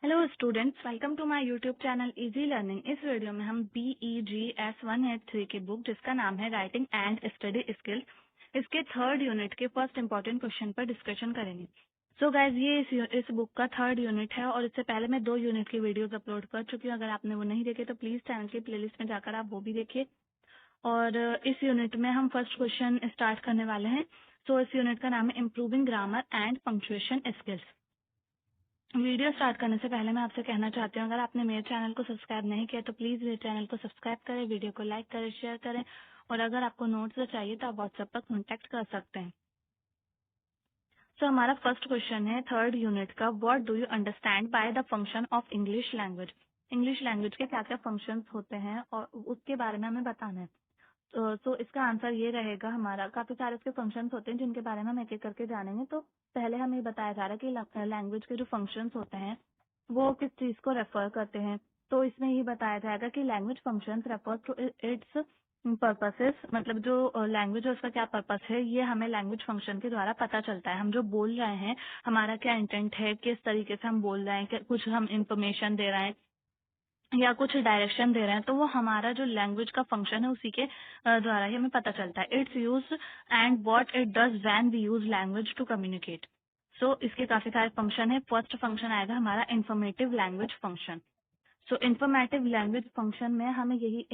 Hello students, welcome to my YouTube channel easy learning. इस वीडियो में हम BEGS 183 की बुक जिसका नाम है राइटिंग एंड स्टडी स्किल्स, इसके थर्ड यूनिट के फर्स्ट इंपॉर्टेंट क्वेश्चन पर डिस्कशन करेंगे। सो गाइज, ये इस बुक का थर्ड यूनिट है और इससे पहले मैं 2 यूनिट की वीडियोस अपलोड कर चुकी हूँ। अगर आपने वो नहीं देखे तो प्लीज चैनल की प्लेलिस्ट में जाकर आप वो भी देखिए। और इस यूनिट में हम फर्स्ट क्वेश्चन स्टार्ट करने वाले हैं। सो इस यूनिट का नाम है improving grammar and punctuation skills. Video start करने से पहले मैं आपसे कहना चाहती हूँ, अगर आपने मेरे चैनल को सब्सक्राइब नहीं किया तो प्लीज मेरे चैनल को सब्सक्राइब करें, वीडियो को लाइक करें, शेयर करें। और अगर आपको नोट्स चाहिए तो आप व्हाट्सएप पर कॉन्टेक्ट कर सकते हैं। सो हमारा फर्स्ट क्वेश्चन है थर्ड यूनिट का, what do you understand by the function of English language. English language के क्या क्या फंक्शंस होते हैं और उसके बारे में हमें बताना है। तो इसका आंसर ये रहेगा, हमारा काफी सारे इसके फंक्शंस होते हैं जिनके बारे में हम एक एक करके जानेंगे। तो पहले हमें ये बताया जा रहा है कि लैंग्वेज के जो फंक्शंस होते हैं वो किस चीज को रेफर करते हैं। तो इसमें ये बताया जाएगा कि language functions refer to its purposes, मतलब जो लैंग्वेज है उसका क्या पर्पस है ये हमें लैंग्वेज फंक्शन के द्वारा पता चलता है। हम जो बोल रहे हैं हमारा क्या इंटेंट है, किस तरीके से हम बोल रहे हैं, कुछ हम इंफॉर्मेशन दे रहे हैं या कुछ डायरेक्शन दे रहे हैं, तो वो हमारा जो लैंग्वेज का फंक्शन है उसी के द्वारा ही हमें पता चलता है। It's use and what it does when we use language to communicate. So इसके काफी सारे फंक्शन है। फर्स्ट फंक्शन आएगा हमारा informative language function. So informative language function में हमें यही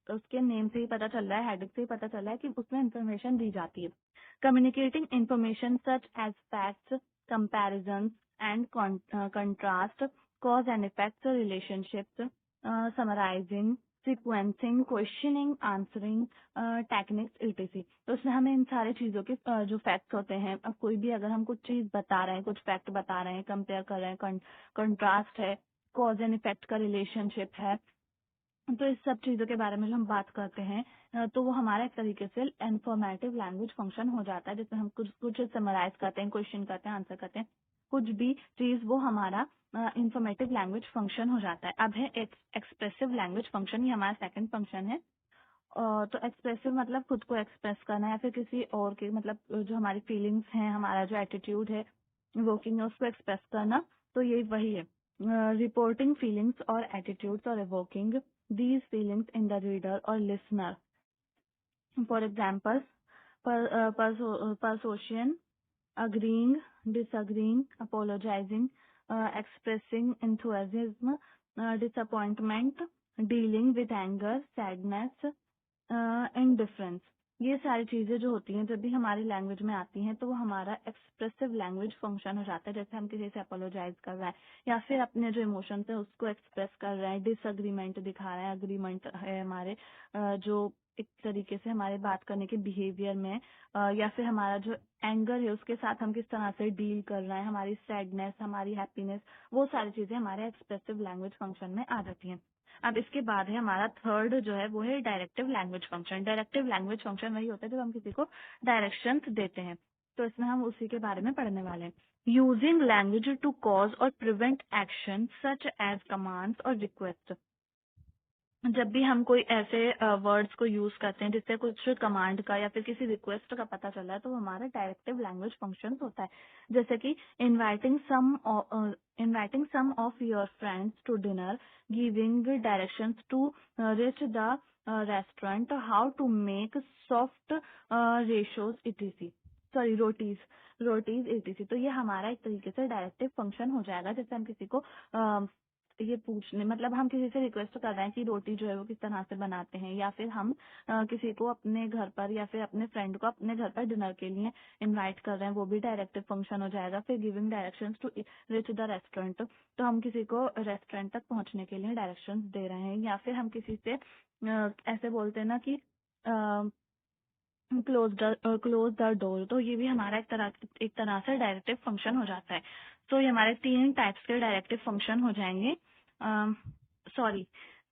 उसके नेम से ही पता चल रहा है, हेडिंग से ही पता चल रहा है कि उसमें इंफॉर्मेशन दी जाती है। Communicating information such as facts, comparison and contrast, cause and effects relationships, summarizing, sequencing, questioning, answering, techniques etc। तो उसमें हमें इन सारी चीजों के जो फैक्ट्स होते हैं, अब कोई भी अगर हम कुछ चीज बता रहे हैं, कुछ फैक्ट बता रहे हैं, कंपेयर कर रहे हैं, कंट्रास्ट है, कॉज एंड इफेक्ट का रिलेशनशिप है, तो इस सब चीजों के बारे में जो हम बात करते हैं तो वो हमारा एक तरीके से इन्फॉर्मेटिव लैंग्वेज फंक्शन हो जाता है, जिसमें हम कुछ कुछ समराइज करते हैं, क्वेश्चन करते हैं, आंसर करते हैं, कुछ भी चीज, वो हमारा इंफॉर्मेटिव लैंग्वेज फंक्शन हो जाता है। अब है एक्सप्रेसिव लैंग्वेज फंक्शन, ये हमारा सेकंड फंक्शन है। तो एक्सप्रेसिव मतलब खुद को एक्सप्रेस करना या फिर किसी और के, मतलब जो हमारी फीलिंग्स हैं, हमारा जो एटीट्यूड है, वर्किंग है, उसको एक्सप्रेस करना। तो ये वही है, रिपोर्टिंग फीलिंग्स और एटीट्यूड्स और evoking these feelings in the reader or listener. For example, persuasion, agreeing, disagreeing, apologizing, expressing enthusiasm, disappointment, dealing with anger, sadness, indifference. ये सारी चीजें जो होती हैं जब भी हमारी लैंग्वेज में आती हैं तो वो हमारा एक्सप्रेसिव लैंग्वेज फंक्शन हो जाता है। जैसे हम किसी से अपोलोजाइज कर रहे हैं या फिर अपने जो इमोशंस है उसको एक्सप्रेस कर रहे हैं, डिसएग्रीमेंट दिखा रहे हैं, अग्रीमेंट है हमारे जो एक तरीके से हमारे बात करने के बिहेवियर में, या फिर हमारा जो एंगर है उसके साथ हम किस तरह से डील कर रहे हैं, हमारी सैडनेस, हमारी हैप्पीनेस, वो सारी चीजें हमारे एक्सप्रेसिव लैंग्वेज फंक्शन में आ जाती हैं। अब इसके बाद है हमारा थर्ड जो है वो है directive language function. Directive language function वही होता है जब हम किसी को डायरेक्शंस देते हैं। तो इसमें हम उसी के बारे में पढ़ने वाले हैं। Using language to cause or prevent action such as commands or request. जब भी हम कोई ऐसे वर्ड्स को यूज करते हैं जिससे कुछ कमांड का या फिर किसी रिक्वेस्ट का पता चल रहा है तो वो हमारा डायरेक्टिव लैंग्वेज फंक्शन होता है। जैसे कि inviting some of your friends to dinner, giving directions to reach the restaurant, how to make soft ratios etc, sorry rotis rotis etc. तो ये हमारा एक तरीके से डायरेक्टिव फंक्शन हो जाएगा। जैसे हम किसी को ये पूछने, मतलब हम किसी से रिक्वेस्ट कर रहे हैं कि रोटी जो है वो किस तरह से बनाते हैं, या फिर हम किसी को अपने घर पर या फिर अपने फ्रेंड को अपने घर पर डिनर के लिए इनवाइट कर रहे हैं, वो भी डायरेक्टिव फंक्शन हो जाएगा। फिर giving directions to reach the restaurant, तो हम किसी को रेस्टोरेंट तक पहुंचने के लिए डायरेक्शंस दे रहे हैं। या फिर हम किसी से ऐसे बोलते हैं ना कि क्लोज द डोर, तो ये भी हमारा एक तरह से डायरेक्टिव फंक्शन हो जाता है। तो ये हमारे 3 टाइप्स के डायरेक्टिव फंक्शन हो जाएंगे, सॉरी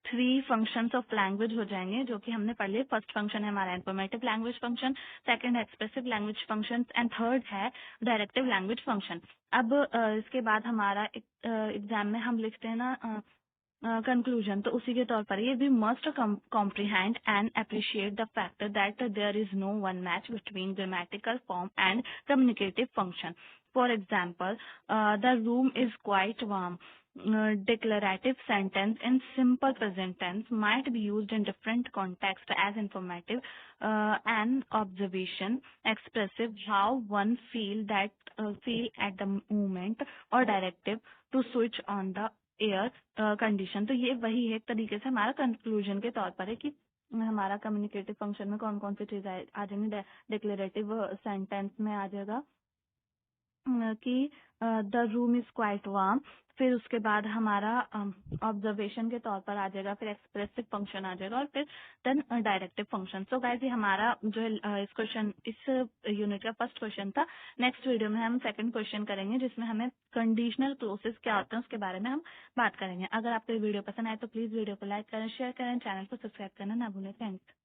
3 फंक्शंस ऑफ लैंग्वेज हो जाएंगे जो कि हमने पढ़ लिए। फर्स्ट फंक्शन है हमारा इन्फॉर्मेटिव लैंग्वेज फंक्शन, सेकंड है expressive language function and third है डायरेक्टिव लैंग्वेज फंक्शन। अब इसके बाद हमारा एग्जाम में हम लिखते हैं ना कंक्लूजन, तो उसी के तौर पर ये भी must comprehend and appreciate the fact that there is no one match between grammatical form and communicative function. For example, the room is quite warm, declarative sentence in simple present tense might be used in different context as informative, an observation, expressive, how one feel at the moment, or directive to switch on the air condition. तो ये वही है एक तरीके से हमारा conclusion के तौर पर है कि हमारा कम्युनिकेटिव फंक्शन में कौन कौन सी चीज आ जाएंगी। डिक्लेरेटिव सेंटेंस में आ जाएगा कि the room is quite warm, फिर उसके बाद हमारा ऑब्जर्वेशन के तौर पर आ जाएगा, फिर एक्सप्रेसिव फंक्शन आ जाएगा और फिर then directive function. So guys ये हमारा जो है इस क्वेश्चन इस यूनिट का फर्स्ट क्वेश्चन था। नेक्स्ट वीडियो में हम सेकंड क्वेश्चन करेंगे जिसमें हमें कंडीशनल क्लोजेस क्या होते हैं उसके बारे में हम बात करेंगे। अगर आपको ये वीडियो पसंद आए तो प्लीज वीडियो को लाइक करें, शेयर करें, चैनल को सब्सक्राइब करना ना भूलें। थैंक्स।